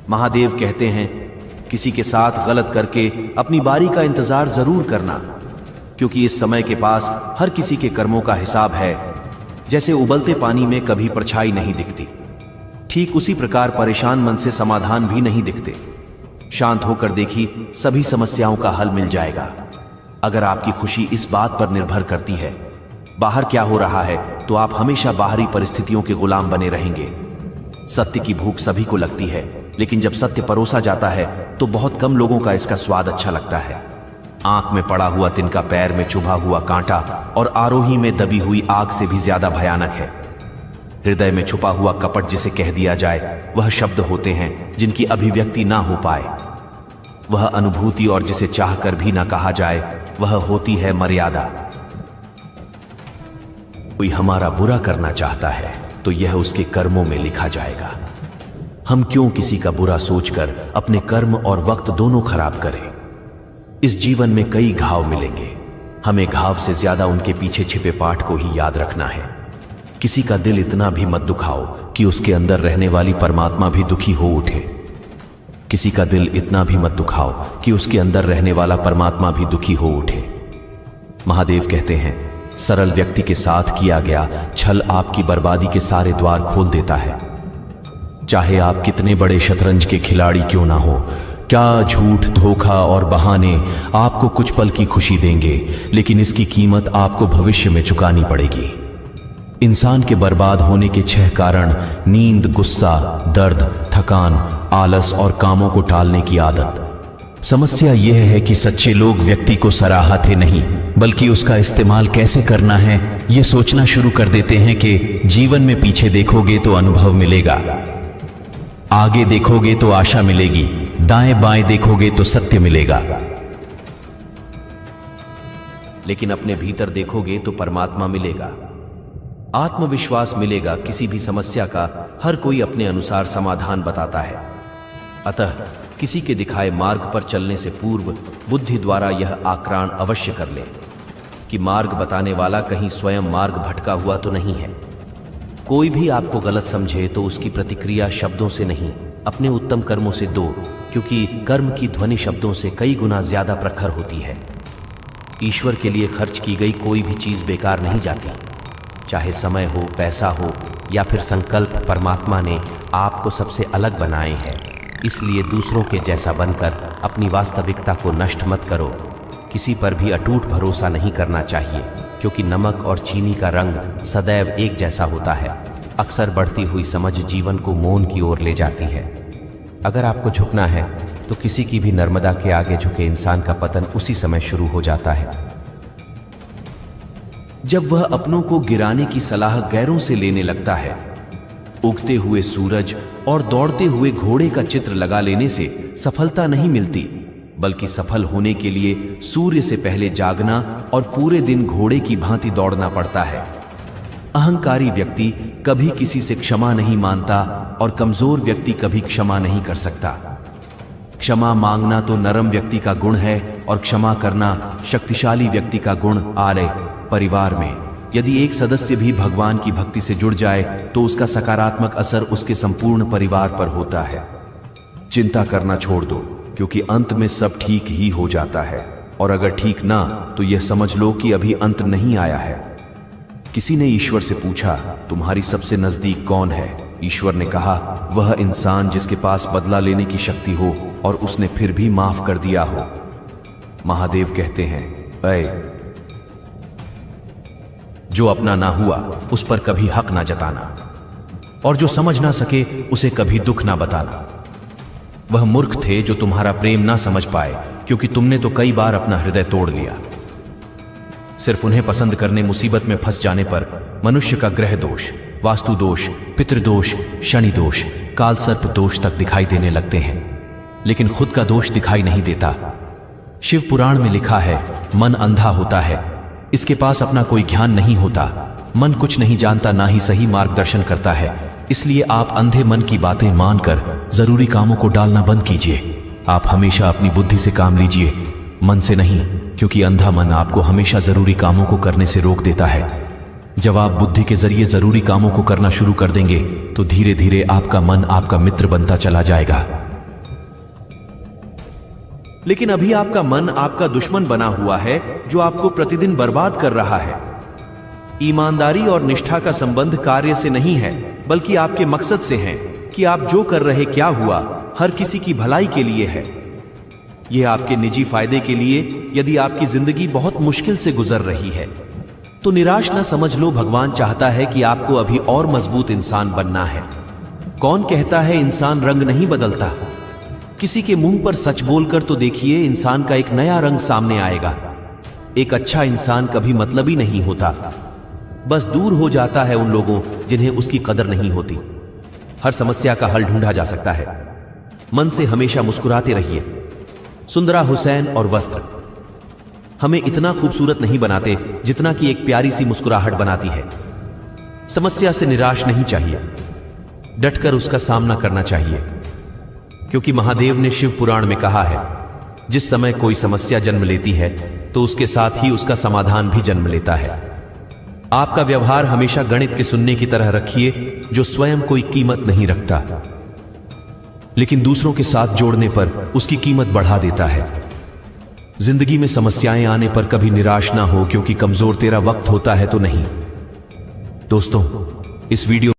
महादेव कहते हैं, किसी के साथ गलत करके अपनी बारी का इंतजार जरूर करना, क्योंकि इस समय के पास हर किसी के कर्मों का हिसाब है। जैसे उबलते पानी में कभी परछाई नहीं दिखती, ठीक उसी प्रकार परेशान मन से समाधान भी नहीं दिखते। शांत होकर देखी, सभी समस्याओं का हल मिल जाएगा। अगर आपकी खुशी इस बात पर निर्भर करती है बाहर क्या हो रहा है, तो आप हमेशा बाहरी परिस्थितियों के गुलाम बने रहेंगे। सत्य की भूख सभी को लगती है, लेकिन जब सत्य परोसा जाता है तो बहुत कम लोगों का इसका स्वाद अच्छा लगता है। आंख में पड़ा हुआ तिनका पैर में चुभा हुआ कांटा और आरोही में दबी हुई आग से भी ज्यादा भयानक है। हृदय में छुपा हुआ कपट जिसे कह दिया जाए, वह शब्द होते हैं जिनकी अभिव्यक्ति ना हो पाए। वह अनुभूति और जिसे चाहकर भी ना कहा जाए, वह होती है मर्यादा। कोई हमारा बुरा करना चाहता है तो यह उसके कर्मों में लिखा जाएगा। हम क्यों किसी का बुरा सोचकर अपने कर्म और वक्त दोनों खराब करें। इस जीवन में कई घाव मिलेंगे, हमें घाव से ज्यादा उनके पीछे छिपे पाठ को ही याद रखना है। किसी का दिल इतना भी मत दुखाओ कि उसके अंदर रहने वाली परमात्मा भी दुखी हो उठे। किसी का दिल इतना भी मत दुखाओ कि उसके अंदर रहने वाला परमात्मा भी दुखी हो उठे। महादेव कहते हैं, सरल व्यक्ति के साथ किया गया छल आपकी बर्बादी के सारे द्वार खोल देता है। चाहे आप कितने बड़े शतरंज के खिलाड़ी क्यों ना हो, क्या झूठ, धोखा और बहाने आपको कुछ पल की खुशी देंगे, लेकिन इसकी कीमत आपको भविष्य में चुकानी पड़ेगी। इंसान के बर्बाद होने के 6 कारण: नींद, गुस्सा, दर्द, थकान, आलस और कामों को टालने की आदत। समस्या यह है कि सच्चे लोग व्यक्ति को सराहते नहीं, बल्कि उसका इस्तेमाल कैसे करना है यह सोचना शुरू कर देते हैं कि जीवन में पीछे देखोगे तो अनुभव मिलेगा, आगे देखोगे तो आशा मिलेगी, दाएं बाएं देखोगे तो सत्य मिलेगा, लेकिन अपने भीतर देखोगे तो परमात्मा मिलेगा, आत्मविश्वास मिलेगा। किसी भी समस्या का हर कोई अपने अनुसार समाधान बताता है। अतः किसी के दिखाए मार्ग पर चलने से पूर्व बुद्धि द्वारा यह आक्राण अवश्य कर ले कि मार्ग बताने वाला कहीं स्वयं मार्ग भटका हुआ तो नहीं है। कोई भी आपको गलत समझे तो उसकी प्रतिक्रिया शब्दों से नहीं, अपने उत्तम कर्मों से दो, क्योंकि कर्म की ध्वनि शब्दों से कई गुना ज्यादा प्रखर होती है। ईश्वर के लिए खर्च की गई कोई भी चीज बेकार नहीं जाती, चाहे समय हो, पैसा हो या फिर संकल्प। परमात्मा ने आपको सबसे अलग बनाए हैं, इसलिए दूसरों के जैसा बनकर अपनी वास्तविकता को नष्ट मत करो। किसी पर भी अटूट भरोसा नहीं करना चाहिए, क्योंकि नमक और चीनी का रंग सदैव एक जैसा होता है। अक्सर बढ़ती हुई समझ जीवन को मौन की ओर ले जाती है। अगर आपको झुकना है तो किसी की भी नर्मदा के आगे झुके इंसान का पतन उसी समय शुरू हो जाता है जब वह अपनों को गिराने की सलाह गैरों से लेने लगता है। उगते हुए सूरज और दौड़ते हुए घोड़े का चित्र लगा लेने से सफलता नहीं मिलती, बल्कि सफल होने के लिए सूर्य से पहले जागना और पूरे दिन घोड़े की भांति दौड़ना पड़ता है। अहंकारी व्यक्ति कभी किसी से क्षमा नहीं मानता और कमजोर व्यक्ति कभी क्षमा नहीं कर सकता। क्षमा मांगना तो नरम व्यक्ति का गुण है और क्षमा करना शक्तिशाली व्यक्ति का गुण। आरे परिवार में यदि एक सदस्य भी भगवान की भक्ति से जुड़ जाए तो उसका सकारात्मक असर उसके संपूर्ण परिवार पर होता है। चिंता करना छोड़ दो, क्योंकि अंत में सब ठीक ही हो जाता है, और अगर ठीक ना तो यह समझ लो कि अभी अंत नहीं आया है। किसी ने ईश्वर से पूछा, तुम्हारी सबसे नजदीक कौन है? ईश्वर ने कहा, वह इंसान जिसके पास बदला लेने की शक्ति हो और उसने फिर भी माफ कर दिया हो। महादेव कहते हैं, ऐ जो अपना ना हुआ उस पर कभी हक ना जताना, और जो समझ ना सके उसे कभी दुख ना बताना। वह मूर्ख थे जो तुम्हारा प्रेम ना समझ पाए, क्योंकि तुमने तो कई बार अपना हृदय तोड़ लिया। सिर्फ उन्हें पसंद करने मुसीबत में फंस जाने पर मनुष्य का ग्रह दोष, वास्तु दोष, पितृदोष, शनि दोष, कालसर्प दोष तक दिखाई देने लगते हैं, लेकिन खुद का दोष दिखाई नहीं देता। शिव पुराण में लिखा है, मन अंधा होता है, इसके पास अपना कोई ज्ञान नहीं होता। मन कुछ नहीं जानता, ना ही सही मार्गदर्शन करता है। इसलिए आप अंधे मन की बातें मानकर जरूरी कामों को डालना बंद कीजिए। आप हमेशा अपनी बुद्धि से काम लीजिए, मन से नहीं, क्योंकि अंधा मन आपको हमेशा जरूरी कामों को करने से रोक देता है। जब आप बुद्धि के जरिए जरूरी कामों को करना शुरू कर देंगे तो धीरे धीरे आपका मन आपका मित्र बनता चला जाएगा। लेकिन अभी आपका मन आपका दुश्मन बना हुआ है जो आपको प्रतिदिन बर्बाद कर रहा है। ईमानदारी और निष्ठा का संबंध कार्य से नहीं है, बल्कि आपके मकसद से है कि आप जो कर रहे क्या हुआ हर किसी की भलाई के लिए है। यह आपके निजी फायदे के लिए। यदि आपकी जिंदगी बहुत मुश्किल से गुजर रही है तो निराश ना समझ लो। भगवान चाहता है कि आपको अभी और मजबूत इंसान बनना है। कौन कहता है इंसान रंग नहीं बदलता? किसी के मुंह पर सच बोलकर तो देखिए, इंसान का एक नया रंग सामने आएगा। एक अच्छा इंसान कभी मतलबी नहीं होता, बस दूर हो जाता है उन लोगों जिन्हें उसकी कदर नहीं होती। हर समस्या का हल ढूंढा जा सकता है। मन से हमेशा मुस्कुराते रहिए। सुंदरा हुसैन और वस्त्र हमें इतना खूबसूरत नहीं बनाते जितना कि एक प्यारी सी मुस्कुराहट बनाती है। समस्या से निराश नहीं चाहिए, डटकर उसका सामना करना चाहिए, क्योंकि महादेव ने शिव पुराण में कहा है, जिस समय कोई समस्या जन्म लेती है तो उसके साथ ही उसका समाधान भी जन्म लेता है। आपका व्यवहार हमेशा गणित के सुनने की तरह रखिए, जो स्वयं कोई कीमत नहीं रखता, लेकिन दूसरों के साथ जोड़ने पर उसकी कीमत बढ़ा देता है। जिंदगी में समस्याएं आने पर कभी निराश ना हो, क्योंकि कमजोर तेरा वक्त होता है तो नहीं। दोस्तों, इस वीडियो